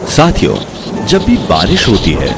साथियों, जब भी बारिश होती है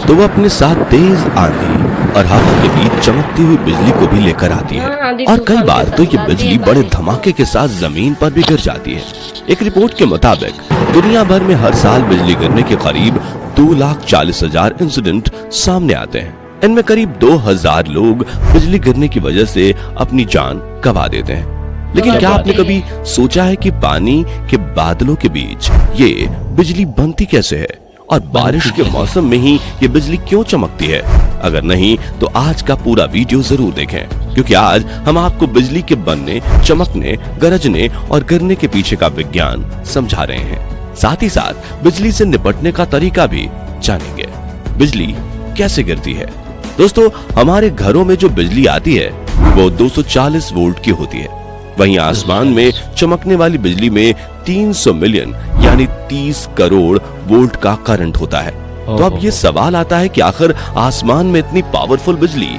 तो वो अपने साथ तेज आंधी और हवा के बीच चमकती हुई बिजली को भी लेकर आती है। और कई बार तो ये बिजली बड़े धमाके के साथ जमीन पर भी गिर जाती है। एक रिपोर्ट के मुताबिक दुनिया भर में हर साल बिजली गिरने के करीब 2,40,000 इंसिडेंट सामने आते हैं। इनमें करीब 2,000 लोग बिजली गिरने की वजह से अपनी जान गंवा देते हैं। लेकिन क्या आपने कभी सोचा है कि पानी के बादलों के बीच ये बिजली बनती कैसे है और बारिश के मौसम में ही ये बिजली क्यों चमकती है? अगर नहीं तो आज का पूरा वीडियो जरूर देखें, क्योंकि आज हम आपको बिजली के बनने, चमकने, गरजने और गिरने के पीछे का विज्ञान समझा रहे हैं। साथ ही साथ बिजली से निपटने का तरीका भी जानेंगे। बिजली कैसे गिरती है? दोस्तों, हमारे घरों में जो बिजली आती है वो 240 वोल्ट की होती है। वहीं आसमान में चमकने वाली बिजली में 300 मिलियन यानी 30 करोड़ वोल्ट का करंट होता है। तो अब ये सवाल आता है कि आखिर आसमान में इतनी पावरफुल बिजली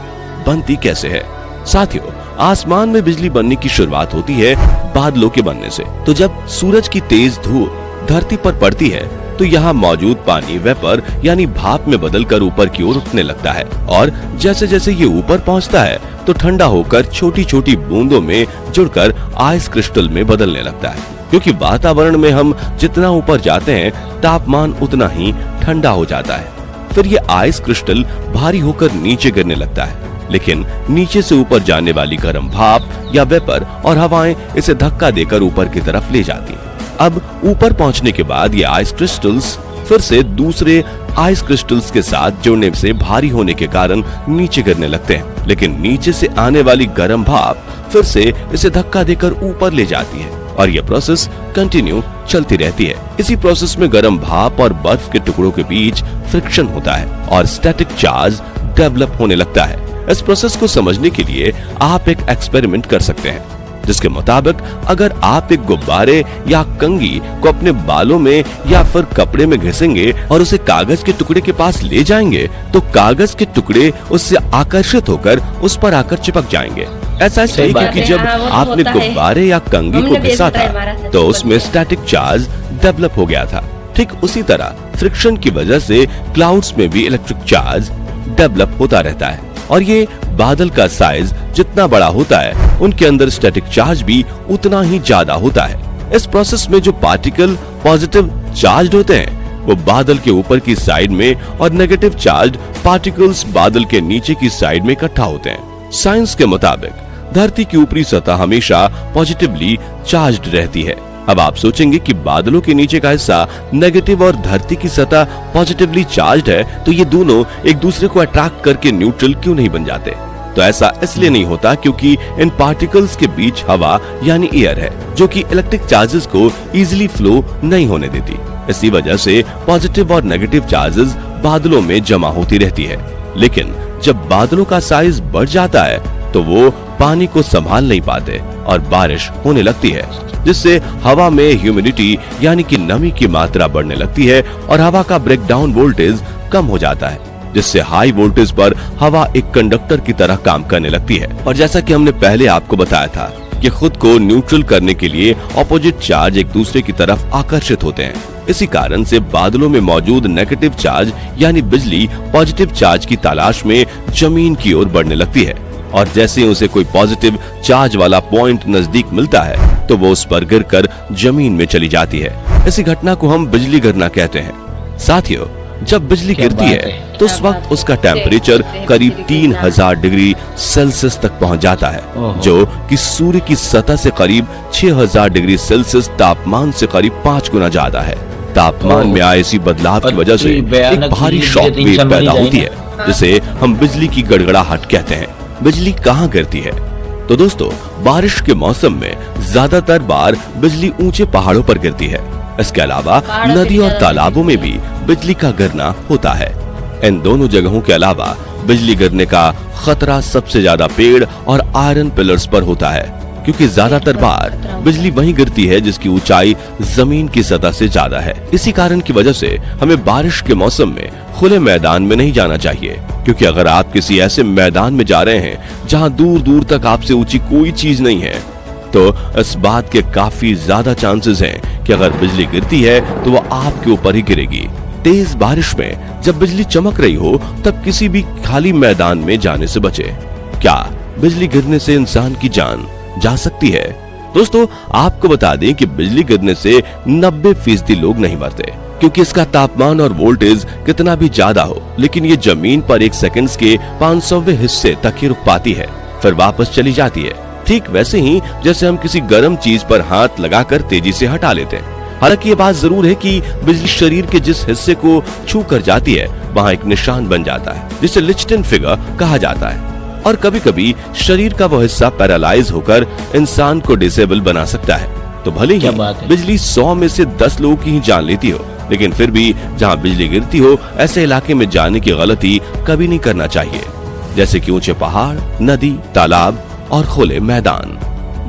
बनती कैसे है? साथियों, आसमान में बिजली बनने की शुरुआत होती है बादलों के बनने से। तो जब सूरज की तेज धूप धरती पर पड़ती है तो यहाँ मौजूद पानी वेपर यानी भाप में बदलकर ऊपर की ओर उठने लगता है, और जैसे जैसे ये ऊपर पहुँचता है तो ठंडा होकर छोटी छोटी बूंदों में जुड़कर आइस क्रिस्टल में बदलने लगता है। क्योंकि वातावरण में हम जितना ऊपर जाते हैं तापमान उतना ही ठंडा हो जाता है। फिर ये आइस क्रिस्टल भारी होकर नीचे गिरने लगता है, लेकिन नीचे से ऊपर जाने वाली गर्म भाप या वेपर और हवाएं इसे धक्का देकर ऊपर की तरफ ले जाती हैं। अब ऊपर पहुंचने के बाद ये आइस क्रिस्टल्स फिर से दूसरे आइस क्रिस्टल्स के साथ जुड़ने से भारी होने के कारण नीचे गिरने लगते हैं, लेकिन नीचे से आने वाली गर्म भाप फिर से इसे धक्का देकर ऊपर ले जाती है और यह प्रोसेस कंटिन्यू चलती रहती है। इसी प्रोसेस में गर्म भाप और बर्फ के टुकड़ों के बीच फ्रिक्शन होता है और स्टैटिक चार्ज डेवलप होने लगता है। इस प्रोसेस को समझने के लिए आप एक एक्सपेरिमेंट कर सकते हैं, जिसके मुताबिक अगर आप एक गुब्बारे या कंघी को अपने बालों में या फिर कपड़े में घिसेंगे और उसे कागज के टुकड़े के पास ले जाएंगे तो कागज के टुकड़े उससे आकर्षित होकर उस पर आकर चिपक जाएंगे। ऐसा इसलिए क्योंकि जब आपने गुब्बारे या कंघी को घिसा था तो उसमें स्टैटिक चार्ज डेवलप हो गया था। ठीक उसी तरह फ्रिक्शन की वजह से क्लाउड्स में भी इलेक्ट्रिक चार्ज डेवलप होता रहता है, और ये बादल का साइज जितना बड़ा होता है उनके अंदर स्टैटिक चार्ज भी उतना ही ज्यादा होता है। इस प्रोसेस में जो पार्टिकल पॉजिटिव चार्ज होते हैं वो बादल के ऊपर की साइड में और नेगेटिव चार्ज पार्टिकल्स बादल के नीचे की साइड में इकट्ठा होते हैं। साइंस के मुताबिक धरती की ऊपरी सतह हमेशा पॉजिटिवली चार्ज्ड रहती है। अब आप सोचेंगे कि बादलों के नीचे का हिस्सा नेगेटिव और धरती की सतह पॉजिटिवली चार्ज्ड है, तो ये दोनों एक दूसरे को अट्रैक्ट करके न्यूट्रल क्यों नहीं बन जाते? तो ऐसा इसलिए नहीं होता क्योंकि इन पार्टिकल्स के बीच हवा यानी एयर है, जो कि इलेक्ट्रिक चार्जेस को इजीली फ्लो नहीं होने देती। इसी वजह से पॉजिटिव और नेगेटिव चार्जेस बादलों में जमा होती रहती है। लेकिन जब बादलों का साइज बढ़ जाता है तो वो पानी को संभाल नहीं पाते और बारिश होने लगती है, जिससे हवा में ह्यूमिडिटी यानी कि नमी की मात्रा बढ़ने लगती है और हवा का ब्रेकडाउन वोल्टेज कम हो जाता है, जिससे हाई वोल्टेज पर हवा एक कंडक्टर की तरह काम करने लगती है। और जैसा कि हमने पहले आपको बताया था कि खुद को न्यूट्रल करने के लिए ऑपोजिट चार्ज एक दूसरे की तरफ आकर्षित होते हैं। इसी कारण से बादलों में मौजूद नेगेटिव चार्ज यानी बिजली पॉजिटिव चार्ज की तलाश में जमीन की ओर बढ़ने लगती है, और जैसे ही उसे कोई पॉजिटिव चार्ज वाला पॉइंट नजदीक मिलता है तो वो उस पर गिरकर जमीन में चली जाती है। इसी घटना को हम बिजली गिरना कहते हैं। साथियों, जब बिजली गिरती है तो उस वक्त उसका टेम्परेचर करीब 3000 डिग्री सेल्सियस तक पहुंच जाता है, जो कि सूर्य की सतह से करीब 6000 डिग्री सेल्सियस तापमान से करीब 5 गुना ज्यादा है। तापमान में आए इसी बदलाव की वजह से एक भारी शॉक वेव पैदा होती है, जिसे हम बिजली की गड़गड़ाहट कहते हैं। बिजली कहाँ गिरती है? तो दोस्तों, बारिश के मौसम में ज्यादातर बार बिजली ऊंचे पहाड़ों पर गिरती है। इसके अलावा नदी और तालाबों में भी बिजली का गिरना होता है। इन दोनों जगहों के अलावा बिजली गिरने का खतरा सबसे ज्यादा पेड़ और आयरन पिलर्स पर होता है, क्योंकि ज्यादातर बार बिजली वहीं गिरती है जिसकी ऊंचाई जमीन की सतह से ज्यादा है। इसी कारण की वजह से हमें बारिश के मौसम में खुले मैदान में नहीं जाना चाहिए, क्योंकि अगर आप किसी ऐसे मैदान में जा रहे हैं जहां दूर दूर तक आपसे ऊंची कोई चीज नहीं है तो इस बात के काफी ज्यादा चांसेस हैं कि अगर बिजली गिरती है तो वो आपके ऊपर ही गिरेगी। तेज बारिश में जब बिजली चमक रही हो तब किसी भी खाली मैदान में जाने से बचे। क्या बिजली गिरने से इंसान की जान जा सकती है? दोस्तों, आपको बता दें कि बिजली गिरने से 90% लोग नहीं मरते, क्योंकि इसका तापमान और वोल्टेज कितना भी ज्यादा हो, लेकिन ये जमीन पर 1 सेकंड के 500वें हिस्से तक ही रुक पाती है, फिर वापस चली जाती है। ठीक वैसे ही जैसे हम किसी गर्म चीज पर हाथ लगाकर तेजी से हटा लेते हैं। हालांकि ये बात जरूर है कि बिजली शरीर के जिस हिस्से को छू कर जाती है वहाँ एक निशान बन जाता है, जिसे लिच्टन फिगर कहा जाता है। और कभी कभी शरीर का वो हिस्सा पैरालाइज होकर इंसान को डिसेबल बना सकता है। तो भले ही बिजली 100 में से 10 लोगों की ही जान लेती हो, लेकिन फिर भी जहाँ बिजली गिरती हो ऐसे इलाके में जाने की गलती कभी नहीं करना चाहिए, जैसे कि ऊंचे पहाड़, नदी, तालाब और खुले मैदान।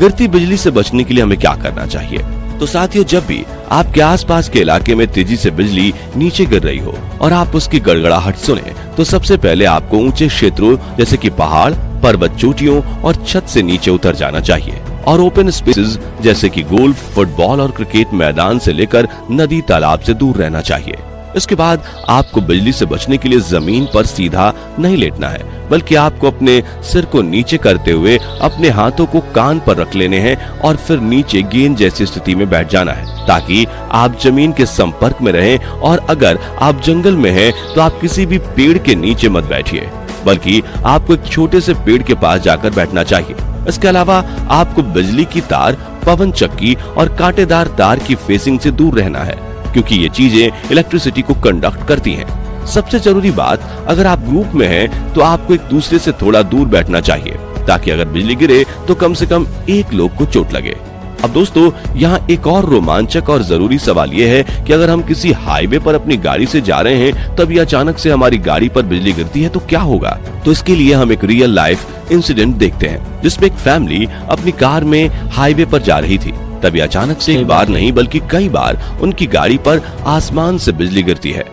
गिरती बिजली से बचने के लिए हमें क्या करना चाहिए? तो साथियों, जब भी आपके आसपास के इलाके में तेजी से बिजली नीचे गिर रही हो और आप उसकी गड़गड़ाहट सुने, तो सबसे पहले आपको ऊंचे क्षेत्रों जैसे कि पहाड़, पर्वत चोटियों और छत से नीचे उतर जाना चाहिए और ओपन स्पेसेस जैसे कि गोल्फ, फुटबॉल और क्रिकेट मैदान से लेकर नदी, तालाब से दूर रहना चाहिए। इसके बाद आपको बिजली से बचने के लिए जमीन पर सीधा नहीं लेटना है, बल्कि आपको अपने सिर को नीचे करते हुए अपने हाथों को कान पर रख लेने हैं और फिर नीचे गेंद जैसी स्थिति में बैठ जाना है, ताकि आप जमीन के संपर्क में रहें। और अगर आप जंगल में हैं तो आप किसी भी पेड़ के नीचे मत बैठिए, बल्कि आपको एक छोटे से पेड़ के पास जाकर बैठना चाहिए। इसके अलावा आपको बिजली की तार, पवन चक्की और कांटेदार तार की फेसिंग से दूर रहना है, क्योंकि ये चीजें इलेक्ट्रिसिटी को कंडक्ट करती हैं। सबसे जरूरी बात, अगर आप ग्रुप में हैं तो आपको एक दूसरे से थोड़ा दूर बैठना चाहिए, ताकि अगर बिजली गिरे तो कम से कम एक लोग को चोट लगे। अब दोस्तों, यहाँ एक और रोमांचक और जरूरी सवाल ये है कि अगर हम किसी हाईवे पर अपनी गाड़ी से जा रहे हैं तभी अचानक से हमारी गाड़ी पर बिजली गिरती है तो क्या होगा? तो इसके लिए हम एक रियल लाइफ इंसिडेंट देखते हैं, जिसमें एक फैमिली अपनी कार में हाईवे पर जा रही थी। तभी अचानक से एक बार नहीं बल्कि कई बार उनकी गाड़ी पर आसमान से बिजली गिरती है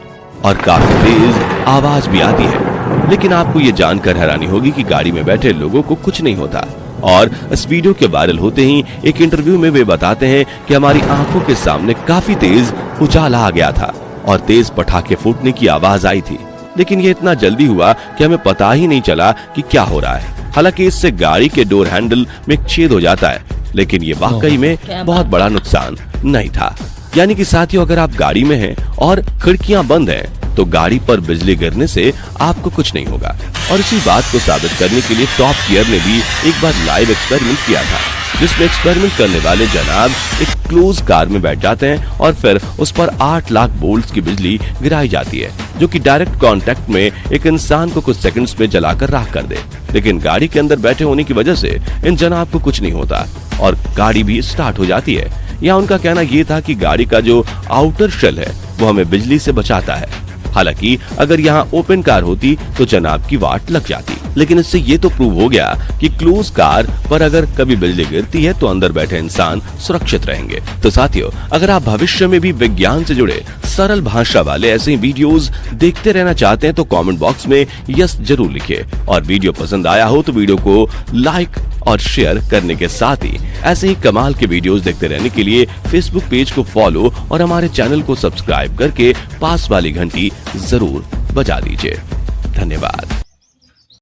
और काफी तेज आवाज भी आती है। लेकिन आपको ये जानकर हैरानी होगी कि गाड़ी में बैठे लोगों को कुछ नहीं होता। और इस वीडियो के वायरल होते ही एक इंटरव्यू में वे बताते हैं कि हमारी आंखों के सामने काफी तेज उजाला आ गया था और तेज पटाखे फूटने की आवाज आई थी, लेकिन ये इतना जल्दी हुआ कि हमें पता ही नहीं चला कि क्या हो रहा है। हालांकि इससे गाड़ी के डोर हैंडल में एक छेद हो जाता है, लेकिन ये वाकई में बहुत बड़ा नुकसान नहीं था। यानी कि साथियों, अगर आप गाड़ी में हैं और खिड़कियां बंद हैं तो गाड़ी पर बिजली गिरने से आपको कुछ नहीं होगा। और इसी बात को साबित करने के लिए टॉप गियर ने भी एक बार लाइव एक्सपेरिमेंट किया था, जिसमें एक्सपेरिमेंट करने वाले जनाब एक क्लोज कार में बैठ जाते हैं और फिर उस पर 8 लाख वोल्ट की बिजली गिराई जाती है, जो कि डायरेक्ट कांटेक्ट में एक इंसान को कुछ सेकंड्स में जलाकर राख कर दे। लेकिन गाड़ी के अंदर बैठे होने की वजह से इन जनाब को कुछ नहीं होता और गाड़ी भी स्टार्ट हो जाती है। यहाँ उनका कहना ये था कि गाड़ी का जो आउटर शेल है वो हमें बिजली से बचाता है। हालांकि अगर यहाँ ओपन कार होती तो जनाब की वाट लग जाती, लेकिन इससे ये तो प्रूव हो गया कि क्लोज कार पर अगर कभी बिजली गिरती है तो अंदर बैठे इंसान सुरक्षित रहेंगे। तो साथियों, अगर आप भविष्य में भी विज्ञान से जुड़े सरल भाषा वाले ऐसे ही वीडियोस देखते रहना चाहते हैं तो कमेंट बॉक्स में यस जरूर लिखिए। और वीडियो पसंद आया हो तो वीडियो को लाइक और शेयर करने के साथ ही ऐसे ही कमाल के वीडियोस देखते रहने के लिए फेसबुक पेज को फॉलो और हमारे चैनल को सब्सक्राइब करके पास वाली घंटी जरूर बजा दीजिए। धन्यवाद।